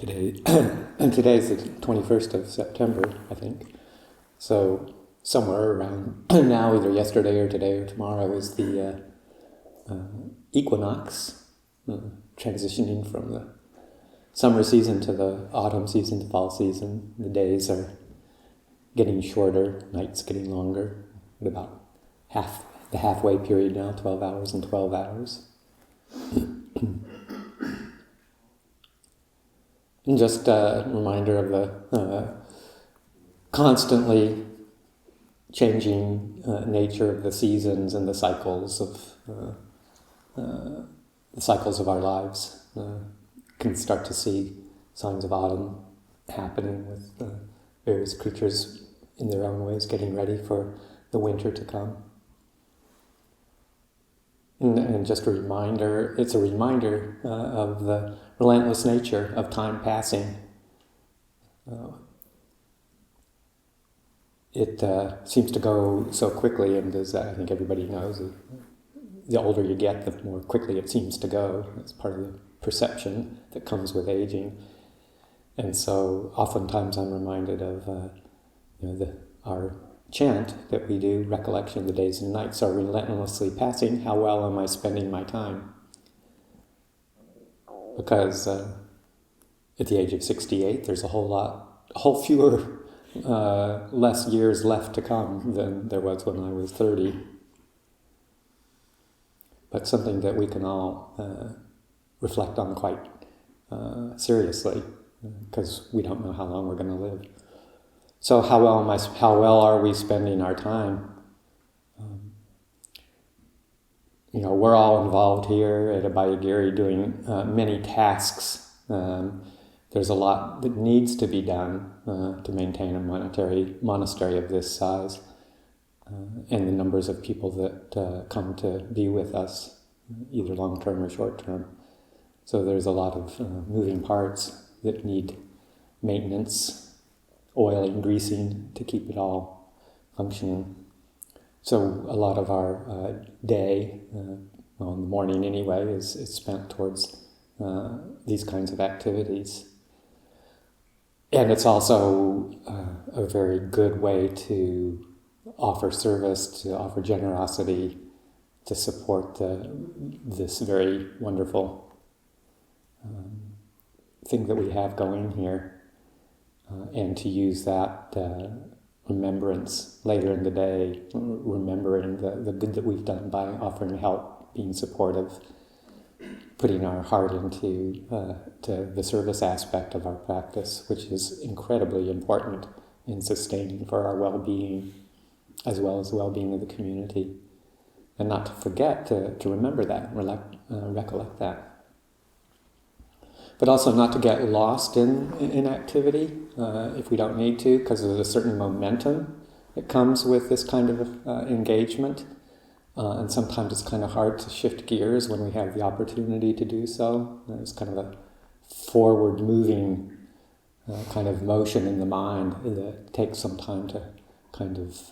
Today, and today's the 21st of September, I think. So somewhere around now, either yesterday or today or tomorrow, is the equinox, transitioning from the summer season to the autumn season to fall season. The days are getting shorter, nights getting longer, at about the halfway period now, 12 hours and 12 hours. And just a reminder of the constantly changing nature of the seasons and the cycles of our lives. Can start to see signs of autumn happening with various creatures in their own ways getting ready for the winter to come. And just a reminder, it's a reminder of the relentless nature of time passing. It seems to go so quickly, and as I think everybody knows, the older you get, the more quickly it seems to go. It's part of the perception that comes with aging. And so oftentimes I'm reminded of our chant that we do, recollection of the days and nights are relentlessly passing, how well am I spending my time? Because at the age of 68, there's a whole fewer, less years left to come than there was when I was 30. But something that we can all reflect on quite seriously, because we don't know how long we're going to live. So how well are we spending our time? We're all involved here at Abhayagiri doing many tasks. There's a lot that needs to be done to maintain a monastery of this size, and the numbers of people that come to be with us, either long-term or short-term. So there's a lot of moving parts that need maintenance, oiling, greasing to keep it all functioning. So a lot of our day, in the morning anyway, is spent towards these kinds of activities. And it's also a very good way to offer service, to offer generosity, to support this very wonderful thing that we have going here. And to use that remembrance later in the day, remembering the good that we've done by offering help, being supportive, putting our heart into to the service aspect of our practice, which is incredibly important in sustaining for our well-being, as well as the well-being of the community. And not to forget to remember that, recollect that. But also not to get lost in activity if we don't need to, because there's a certain momentum that comes with this kind of engagement. And sometimes it's kind of hard to shift gears when we have the opportunity to do so. There's kind of a forward-moving kind of motion in the mind that takes some time to kind of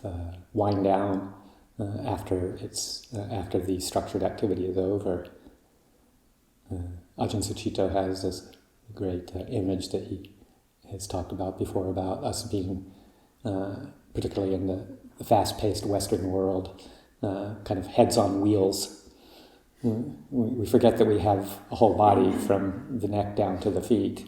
wind down after the structured activity is over. Ajahn Sucitto has this great image that he has talked about before about us being, particularly in the fast-paced Western world, kind of heads on wheels. We forget that we have a whole body from the neck down to the feet,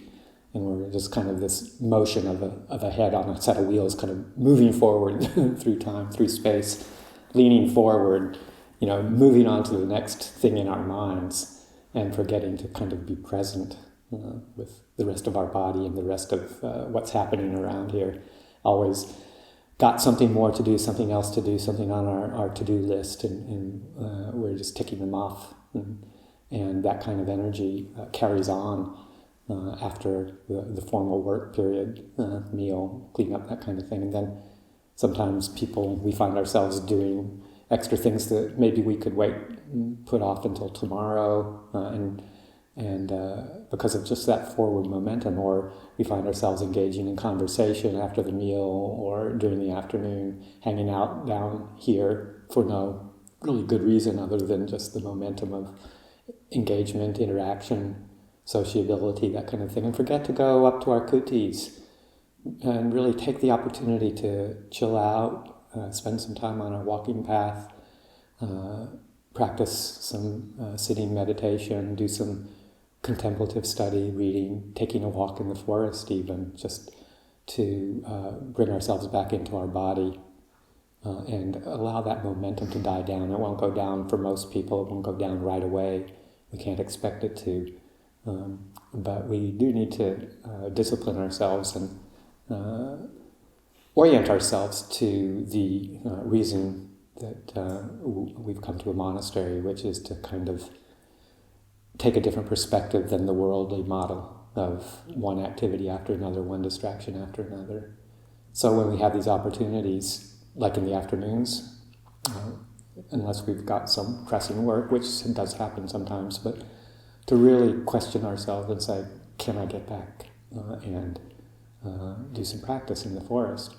and we're just kind of this motion of a head on a set of wheels, kind of moving forward through time, through space, leaning forward, moving on to the next thing in our minds, and forgetting to kind of be present with the rest of our body and the rest of what's happening around here. Always got something more to do, something else to do, something on our to-do list, and we're just ticking them off. And that kind of energy carries on after the formal work period, meal, clean up, that kind of thing. And then sometimes we find ourselves doing extra things that maybe we could put off until tomorrow, and because of just that forward momentum, or we find ourselves engaging in conversation after the meal or during the afternoon, hanging out down here for no really good reason other than just the momentum of engagement, interaction, sociability, that kind of thing, and forget to go up to our kutis and really take the opportunity to chill out, spend some time on our walking path, practice some sitting meditation, do some contemplative study, reading, taking a walk in the forest even, just to bring ourselves back into our body and allow that momentum to die down. It won't go down for most people, it won't go down right away. We can't expect it to. But we do need to discipline ourselves and orient ourselves to the reason that we've come to a monastery, which is to kind of take a different perspective than the worldly model of one activity after another, one distraction after another. So when we have these opportunities, like in the afternoons, unless we've got some pressing work, which does happen sometimes, but to really question ourselves and say, can I get back and do some practice in the forest?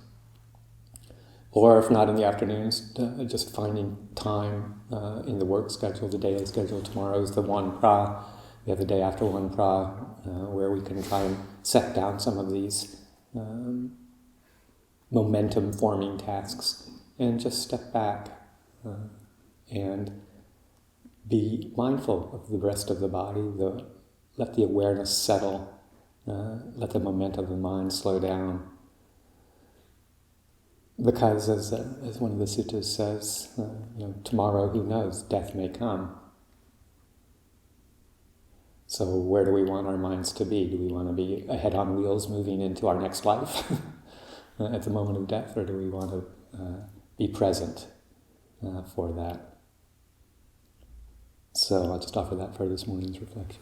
Or if not in the afternoons, just finding time in the work schedule, the daily schedule. Tomorrow is the One Pra. We have the day after One Pra, where we can try and set down some of these momentum-forming tasks and just step back and be mindful of the rest of the body, let the awareness settle, let the momentum of the mind slow down. Because as one of the suttas says, tomorrow, who knows, death may come. So where do we want our minds to be? Do we want to be a head on wheels moving into our next life at the moment of death, or do we want to be present for that? So I'll just offer that for this morning's reflection.